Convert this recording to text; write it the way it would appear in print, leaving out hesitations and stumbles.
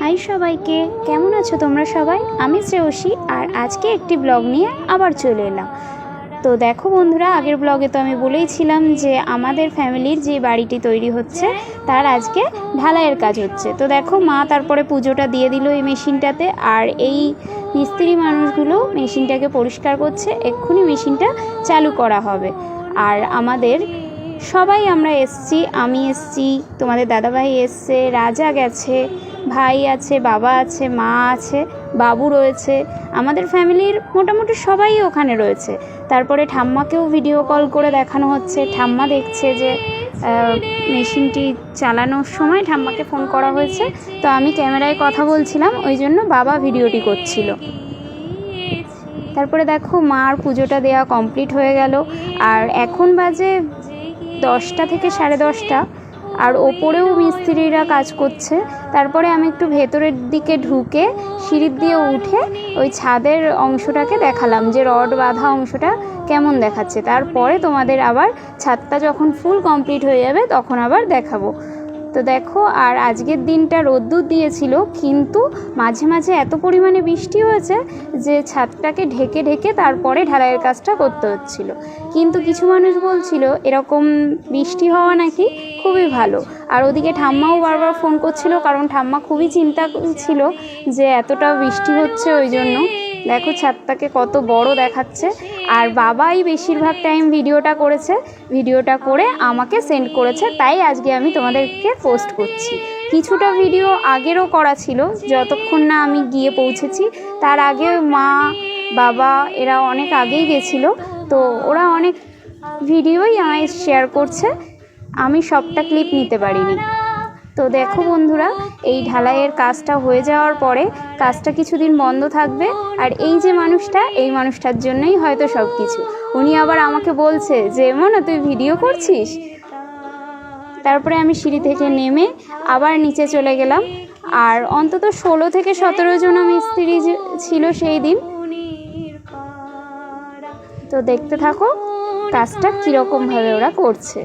High সবাইকে, কেমন আছো তোমরা সবাই? আমি শ্রেয়সী আর আজকে একটি ব্লগ নিয়ে আবার চলে এলাম। তো দেখো বন্ধুরা, আগের ব্লগে তো আমি বলেইছিলাম যে আমাদের ফ্যামিলির যে বাড়িটি তৈরি হচ্ছে তার আজকে ঢালাইয়ের কাজ হচ্ছে। তো দেখো মা তারপরে পুজোটা দিয়ে দিল এই মেশিনটাতে, আর এই মিস্ত্রি মানুষগুলো মেশিনটাকে পরিষ্কার করছে। এক্ষুনি মেশিনটা চালু করা হবে। আর আমাদের সবাই আমরা এসছি, আমি এসছি, তোমাদের দাদাভাই এসছে, রাজা গেছে, ভাই আছে, বাবা আছে, মা আছে, বাবু রয়েছে, আমাদের ফ্যামিলির মোটামুটি সবাই ওখানে রয়েছে। তারপরে ঠাম্মাকেও ভিডিও কল করে দেখানো হচ্ছে। ঠাম্মা দেখছে যে মেশিনটি চালানোর সময় ঠাম্মাকে ফোন করা হয়েছে, তো আমি ক্যামেরায় কথা বলছিলাম, ওই জন্য বাবা ভিডিওটি করছিল। তারপরে দেখো মার পুজোটা দেওয়া কমপ্লিট হয়ে গেল, আর এখন বাজে 10টা থেকে 10:30, আর ওপরেও মিস্ত্রিরা কাজ করছে। তারপরে আমি একটু ভেতরের দিকে ঢুকে সিঁড়ির দিয়ে উঠে ওই ছাদের অংশটাকে দেখালাম যে রড বাঁধা অংশটা কেমন দেখাচ্ছে। তারপরে তোমাদের আবার ছাদটা যখন ফুল কমপ্লিট হয়ে যাবে তখন আবার দেখাবো। তো দেখো, আর আজকের দিনটা রোদ্দুর দিয়েছিল, কিন্তু মাঝে মাঝে এত পরিমাণে বৃষ্টি হয়েছে যে ছাদটাকে ঢেকে ঢেকে তারপরে ঢালাইয়ের কাজটা করতে হচ্ছিল। কিন্তু কিছু মানুষ বলছিল এরকম বৃষ্টি হওয়া নাকি খুবই ভালো। আর ওদিকে ঠাম্মাও বারবার ফোন করছিল, কারণ ঠাম্মা খুবই চিন্তা ছিল যে এতটা বৃষ্টি হচ্ছে। ওই জন্য দেখো ছাদটাকে কত বড় দেখাচ্ছে। আর বাবাই বেশিরভাগ টাইম ভিডিওটা করেছে, ভিডিওটা করে আমাকে সেন্ড করেছে, তাই আজকে আমি তোমাদেরকে পোস্ট করছি। কিছুটা ভিডিও আগেরও করা ছিল, যতক্ষণ না আমি গিয়ে পৌঁছেছি। তার আগে মা বাবা এরা অনেক আগেই গেছিলো, তো ওরা অনেক ভিডিওই আমায় শেয়ার করছে, আমি সবটা ক্লিপ নিতে পারিনি। তো দেখো বন্ধুরা, এই ঢালাইয়ের কাজটা হয়ে যাওয়ার পরে কাজটা কিছুদিন বন্ধ থাকবে। আর এই যে মানুষটা, এই মানুষটার জন্যই হয়তো সব কিছু। উনি আবার আমাকে বলছে যে মনা তুই ভিডিও করছিস। তারপরে আমি সিঁড়ি থেকে নেমে আবার নিচে চলে গেলাম। আর অন্তত 16 থেকে 17 জন মিস্ত্রি ছিল সেই দিন। তো দেখতে থাকো কাজটা কীরকমভাবে ওরা করছে।